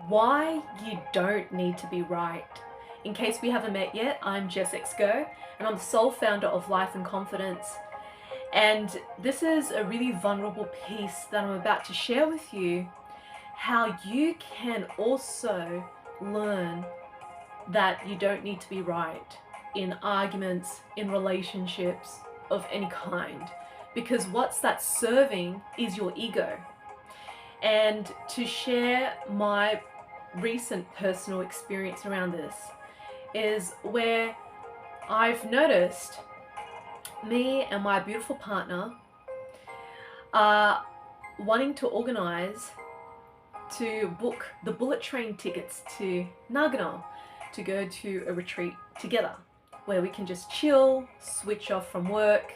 why you don't need to be right. In case we haven't met yet, I'm Jess and I'm the sole founder of Life and Confidence. And this is a really vulnerable piece that I'm about to share with you, how you can also learn that you don't need to be right in arguments, in relationships of any kind, because what's that serving is your ego. And to share my recent personal experience around this is where I've noticed me and my beautiful partner are wanting to organize to book the bullet train tickets to Nagano to go to a retreat together where we can just chill, switch off from work,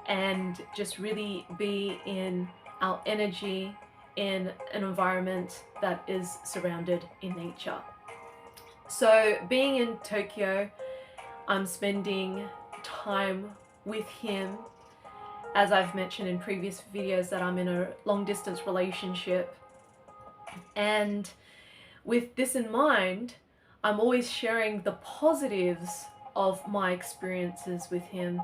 and just really be in our energy in an environment that is surrounded in nature. So being in Tokyo, I'm spending time with him. As I've mentioned in previous videos, that I'm in a long distance relationship, and with this in mind, I'm always sharing the positives of my experiences with him,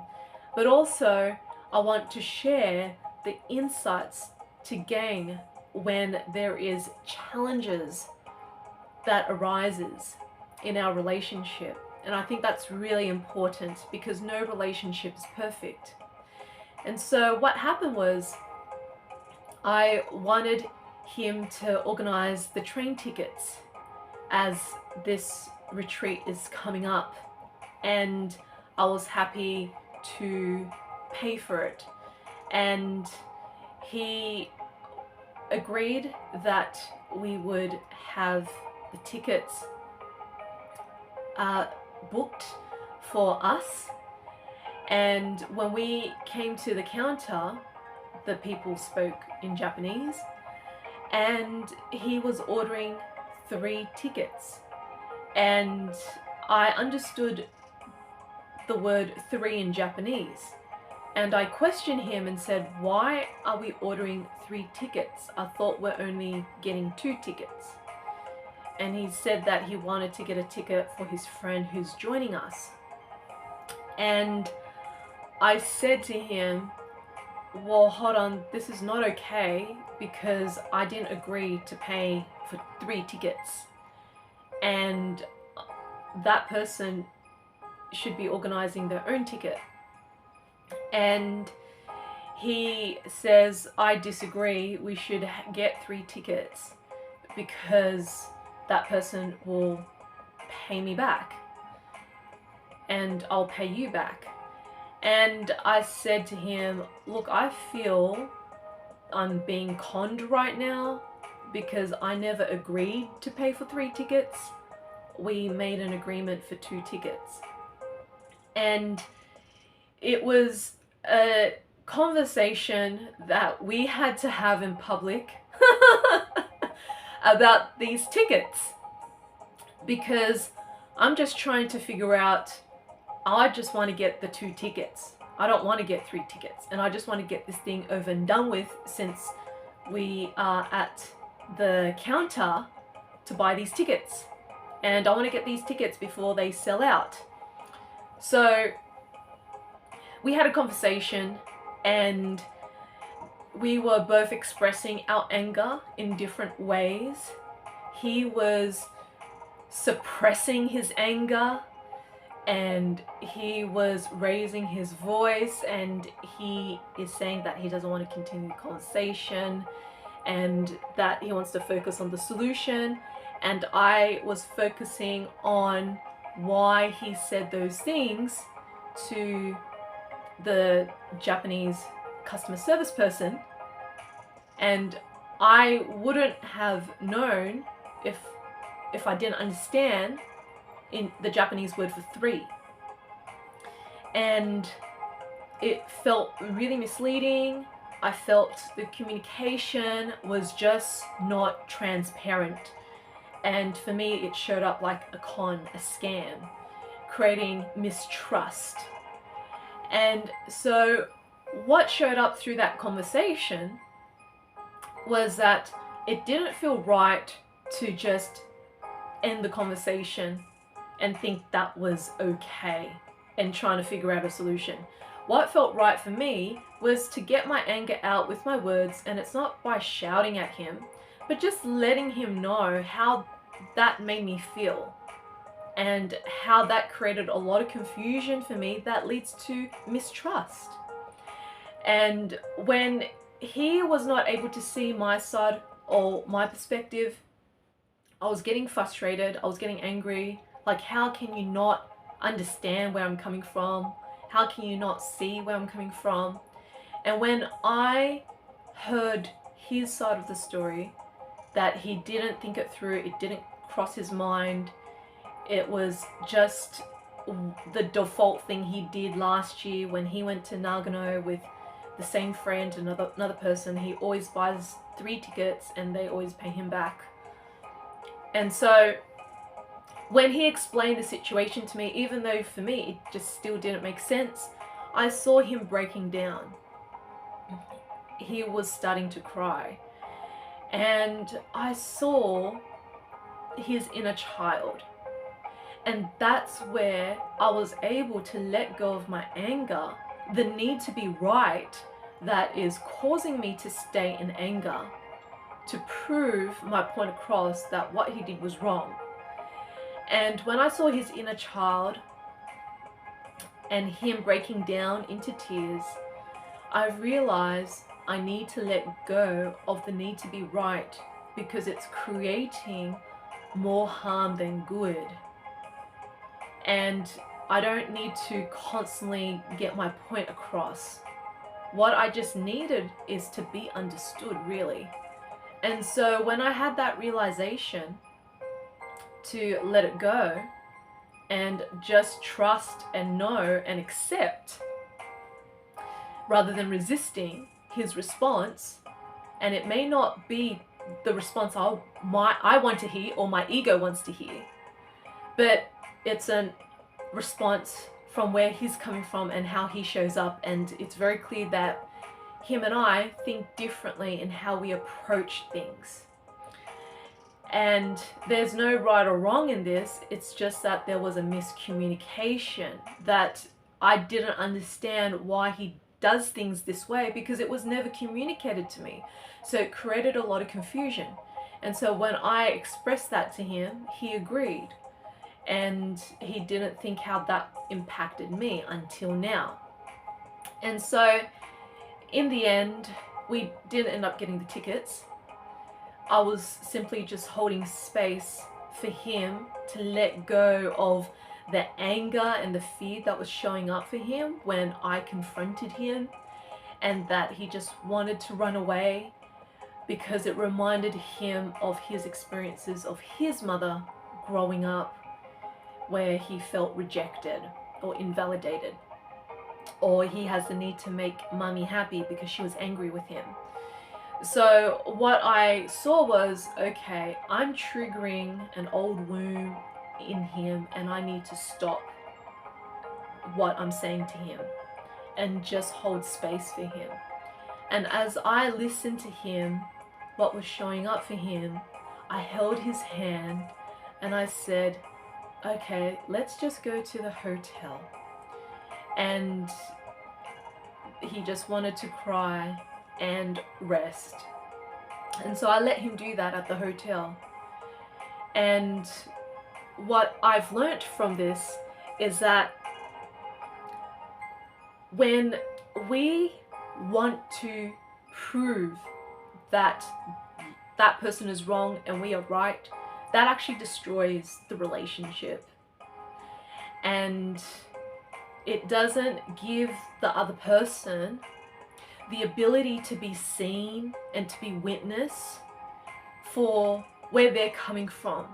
but also I want to share the insights to gain when there is challenges that arises in our relationship. And I think that's really important because no relationship is perfect. And so what happened was I wanted him to organize the train tickets as this retreat is coming up, and I was happy to pay for it. And he agreed that we would have the tickets booked for us. And when we came to the counter, the people spoke in Japanese, and he was ordering 3 tickets. And I understood the word 3 in Japanese. And I questioned him and said, why are we ordering 3 tickets? I thought we're only getting 2 tickets. And he said that he wanted to get a ticket for his friend who's joining us. And I said to him, well, hold on, this is not okay because I didn't agree to pay for 3 tickets. And that person should be organizing their own ticket. And he says, I disagree, we should get 3 tickets because that person will pay me back and I'll pay you back. And I said to him, look, I feel I'm being conned right now because I never agreed to pay for 3 tickets. We made an agreement for 2 tickets. And it was a conversation that we had to have in public about these tickets, because I'm just trying to figure out, I just want to get the 2 tickets. I don't want to get 3 tickets, and I just want to get this thing over and done with since we are at the counter to buy these tickets, and I want to get these tickets before they sell out. So we had a conversation and we were both expressing our anger in different ways. He was suppressing his anger and he was raising his voice, and he is saying that he doesn't want to continue the conversation and that he wants to focus on the solution. And I was focusing on why he said those things to the Japanese customer service person, and I wouldn't have known if I didn't understand in the Japanese word for 3. And it felt really misleading. I felt the communication was just not transparent, and for me it showed up like a con, a scam, creating mistrust. And so what showed up through that conversation was that it didn't feel right to just end the conversation and think that was okay and trying to figure out a solution. What felt right for me was to get my anger out with my words, and it's not by shouting at him, but just letting him know how that made me feel and how that created a lot of confusion for me that leads to mistrust. And when he was not able to see my side or my perspective, I was getting frustrated, I was getting angry. Like, how can you not understand where I'm coming from? How can you not see where I'm coming from? And when I heard his side of the story, that he didn't think it through, it didn't cross his mind, it was just the default thing he did last year when he went to Nagano with the same friend, another person. He always buys 3 tickets and they always pay him back. And so when he explained the situation to me, even though for me it just still didn't make sense, I saw him breaking down. He was starting to cry. And I saw his inner child. And that's where I was able to let go of my anger, the need to be right that is causing me to stay in anger, to prove my point across that what he did was wrong. And when I saw his inner child and him breaking down into tears, I realized I need to let go of the need to be right, because it's creating more harm than good. And I don't need to constantly get my point across. What I just needed is to be understood, really. And so when I had that realization to let it go and just trust and know and accept, rather than resisting his response, and it may not be the response I want to hear or my ego wants to hear, but it's a response from where he's coming from and how he shows up. And it's very clear that him and I think differently in how we approach things. And there's no right or wrong in this. It's just that there was a miscommunication, that I didn't understand why he does things this way, because it was never communicated to me. So it created a lot of confusion. And so when I expressed that to him, he agreed. And he didn't think how that impacted me until now. And so in the end, we didn't end up getting the tickets. I was simply just holding space for him to let go of the anger and the fear that was showing up for him when I confronted him, and that he just wanted to run away because it reminded him of his experiences of his mother growing up, where he felt rejected or invalidated, or he has the need to make mommy happy because she was angry with him. So what I saw was, okay, I'm triggering an old wound in him, and I need to stop what I'm saying to him and just hold space for him. And as I listened to him, what was showing up for him, I held his hand and I said, okay, let's just go to the hotel. And he just wanted to cry and rest. And so I let him do that at the hotel. And what I've learnt from this is that when we want to prove that that person is wrong and we are right, that actually destroys the relationship. And it doesn't give the other person the ability to be seen and to be witnessed for where they're coming from.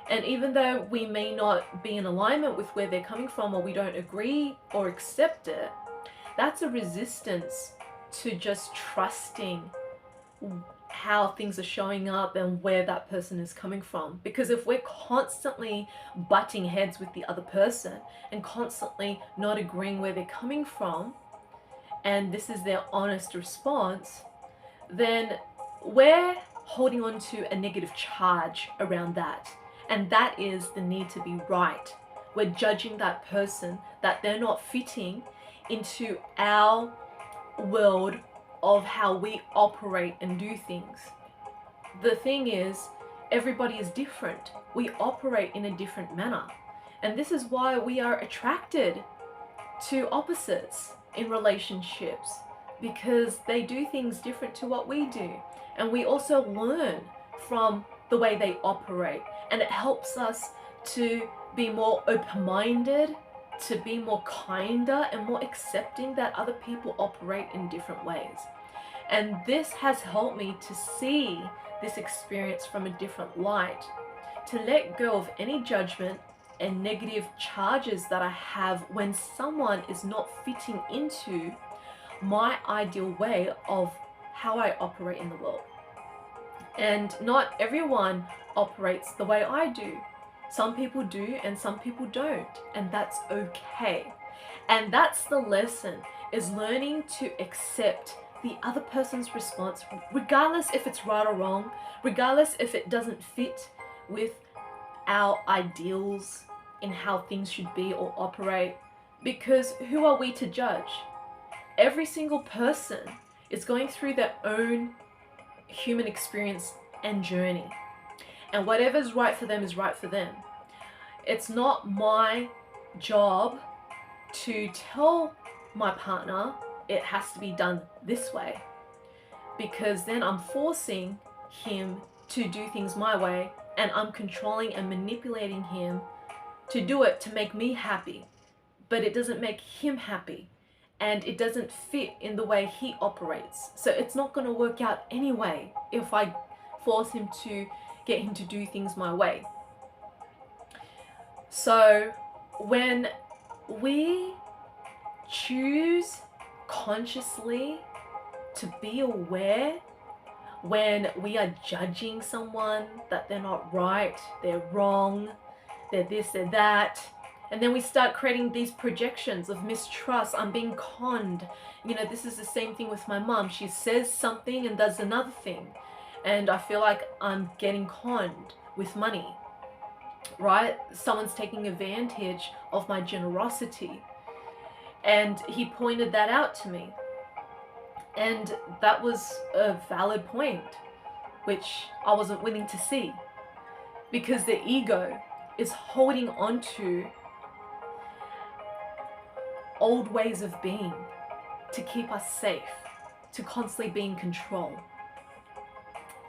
And even though we may not be in alignment with where they're coming from, or we don't agree or accept it, that's a resistance to just trusting how things are showing up and where that person is coming from. Because if we're constantly butting heads with the other person and constantly not agreeing where they're coming from, and this is their honest response, then we're holding on to a negative charge around that. And that is the need to be right. We're judging that person that they're not fitting into our world of how we operate and do things. The thing is, everybody is different. We operate in a different manner. And this is why we are attracted to opposites in relationships, because they do things different to what we do. And we also learn from the way they operate. And it helps us to be more open-minded, to be more kinder and more accepting that other people operate in different ways. And this has helped me to see this experience from a different light, to let go of any judgment and negative charges that I have when someone is not fitting into my ideal way of how I operate in the world. And not everyone operates the way I do. Some people do and some people don't, and that's okay. And that's the lesson, is learning to accept the other person's response, regardless if it's right or wrong, regardless if it doesn't fit with our ideals in how things should be or operate, because who are we to judge? Every single person is going through their own human experience and journey, and whatever's right for them is right for them. It's not my job to tell my partner it has to be done this way, because then I'm forcing him to do things my way, and I'm controlling and manipulating him to do it to make me happy, but it doesn't make him happy, and it doesn't fit in the way he operates. So it's not going to work out anyway if I force him to get him to do things my way. So when we choose consciously to be aware when we are judging someone that they're not right, they're wrong, they're this, they're that, and then we start creating these projections of mistrust. I'm being conned. You know, this is the same thing with my mom. She says something and does another thing, and I feel like I'm getting conned with money, right? Someone's taking advantage of my generosity. And he pointed that out to me. And that was a valid point, which I wasn't willing to see, because the ego is holding on to old ways of being to keep us safe, to constantly be in control.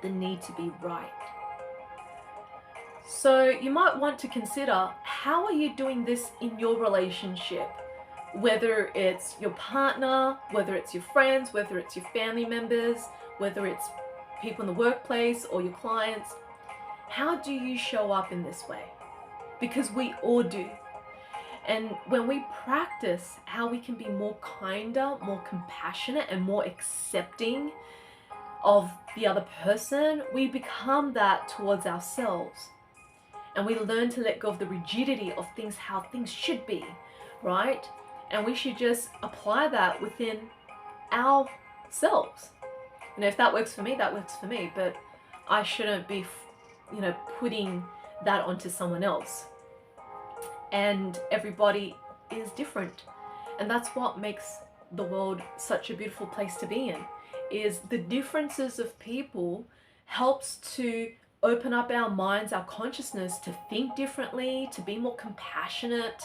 The need to be right. So you might want to consider, how are you doing this in your relationship? Whether it's your partner, whether it's your friends, whether it's your family members, whether it's people in the workplace or your clients, how do you show up in this way? Because we all do. And when we practice how we can be more kinder, more compassionate, and more accepting of the other person, we become that towards ourselves. And we learn to let go of the rigidity of things, how things should be, right? And we should just apply that within ourselves. And if that works for me, that works for me. But I shouldn't be, putting that onto someone else. And everybody is different. And that's what makes the world such a beautiful place to be in, is the differences of people helps to open up our minds, our consciousness, to think differently, to be more compassionate,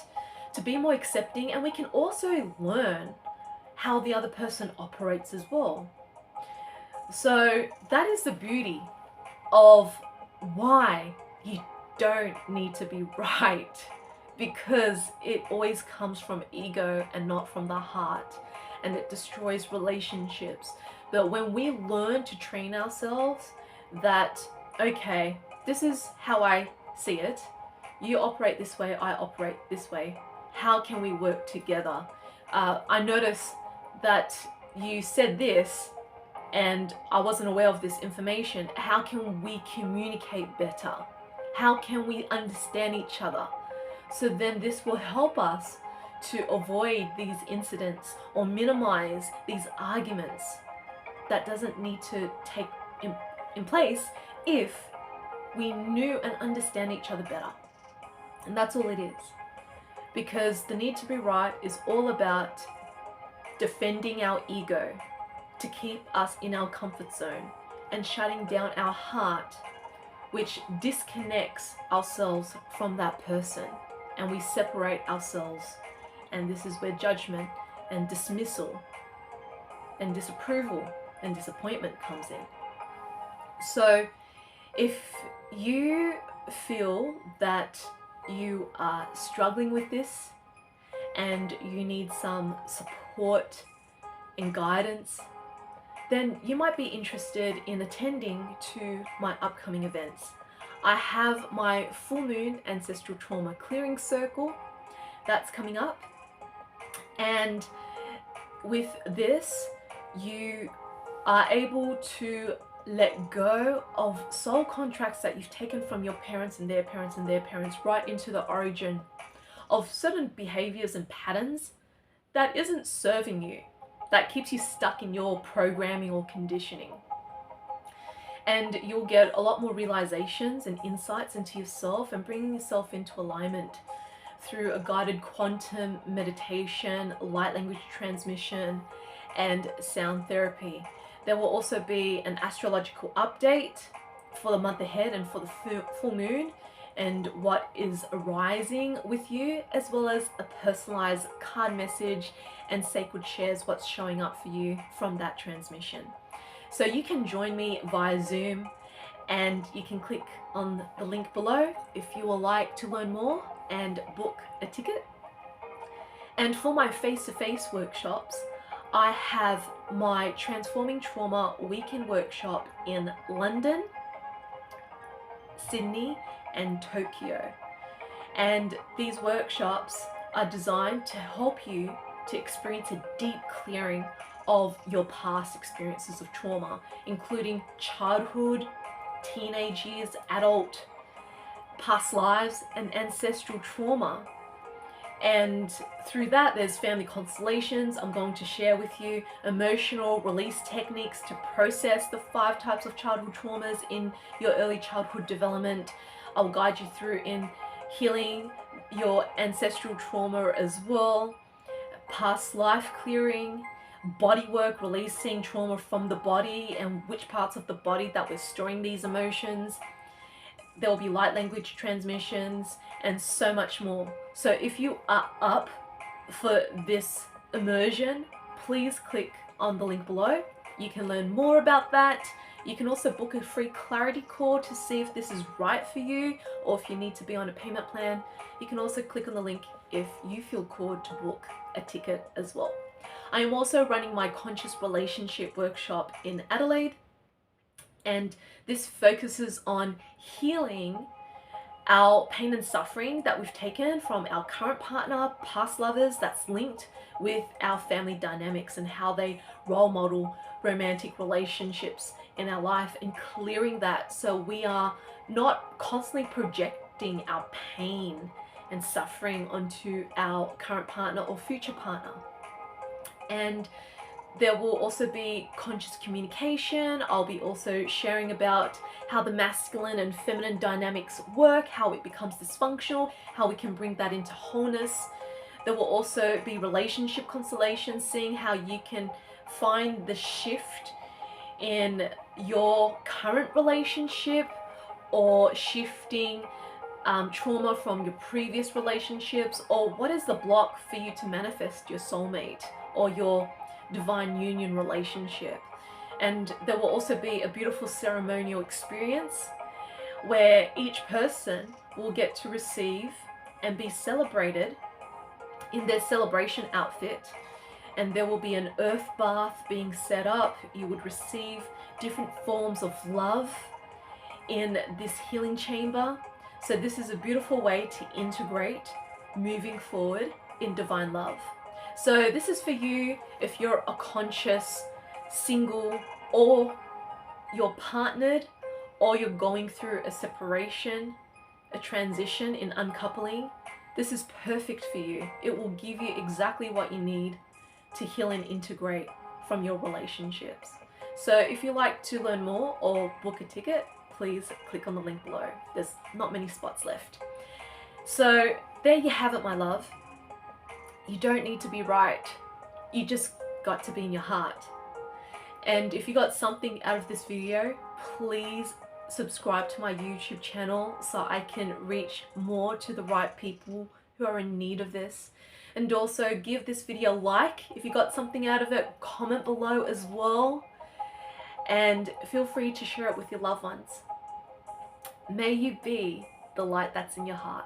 to be more accepting, and we can also learn how the other person operates as well. So that is the beauty of why you don't need to be right, because it always comes from ego and not from the heart, and it destroys relationships. But when we learn to train ourselves that, okay, this is how I see it, you operate this way, I operate this way, how can we work together? I notice that you said this and I wasn't aware of this information. How can we communicate better? How can we understand each other? So then this will help us to avoid these incidents or minimize these arguments that doesn't need to take in place if we knew and understand each other better. And that's all it is. Because the need to be right is all about defending our ego to keep us in our comfort zone and shutting down our heart, which disconnects ourselves from that person, and we separate ourselves. And this is where judgment and dismissal and disapproval and disappointment comes in. So if you feel that you are struggling with this and you need some support and guidance, then you might be interested in attending to my upcoming events. I have my full moon ancestral trauma clearing circle that's coming up, and with this you are able to let go of soul contracts that you've taken from your parents and their parents and their parents right into the origin of certain behaviors and patterns that isn't serving you, that keeps you stuck in your programming or conditioning. And you'll get a lot more realizations and insights into yourself and bringing yourself into alignment through a guided quantum meditation, light language transmission, and sound therapy. There will also be an astrological update for the month ahead and for the full moon and what is arising with you, as well as a personalized card message and sacred shares what's showing up for you from that transmission. So you can join me via Zoom, and you can click on the link below if you would like to learn more and book a ticket. And for my face-to-face workshops, I have my Transforming Trauma weekend workshop in London, Sydney, and Tokyo. And these workshops are designed to help you to experience a deep clearing of your past experiences of trauma, including childhood, teenage years, adult, past lives, and ancestral trauma. And through that, there's family constellations. I'm going to share with you emotional release techniques to process the 5 types of childhood traumas in your early childhood development. I'll guide you through in healing your ancestral trauma as well, past life clearing, body work, releasing trauma from the body and which parts of the body that we're storing these emotions. There will be light language transmissions and so much more. So if you are up for this immersion, please click on the link below. You can learn more about that. You can also book a free clarity call to see if this is right for you or if you need to be on a payment plan. You can also click on the link if you feel called to book a ticket as well. I am also running my Conscious Relationship workshop in Adelaide, and this focuses on healing our pain and suffering that we've taken from our current partner, past lovers, that's linked with our family dynamics and how they role model romantic relationships in our life, and clearing that so we are not constantly projecting our pain and suffering onto our current partner or future partner. And there will also be conscious communication. I'll be also sharing about how the masculine and feminine dynamics work, how it becomes dysfunctional, how we can bring that into wholeness. There will also be relationship constellations, seeing how you can find the shift in your current relationship or shifting trauma from your previous relationships, or what is the block for you to manifest your soulmate or your divine union relationship. And there will also be a beautiful ceremonial experience where each person will get to receive and be celebrated in their celebration outfit, and there will be an earth bath being set up. You would receive different forms of love in this healing chamber. So this is a beautiful way to integrate moving forward in divine love. So this is for you if you're a conscious single, or you're partnered, or you're going through a separation, a transition in uncoupling. This is perfect for you. It will give you exactly what you need to heal and integrate from your relationships. So if you'd like to learn more or book a ticket, please click on the link below. There's not many spots left. So there you have it, my love. You don't need to be right. You just got to be in your heart. And if you got something out of this video, please subscribe to my YouTube channel so I can reach more to the right people who are in need of this. And also give this video a like if you got something out of it. Comment below as well. And feel free to share it with your loved ones. May you be the light that's in your heart.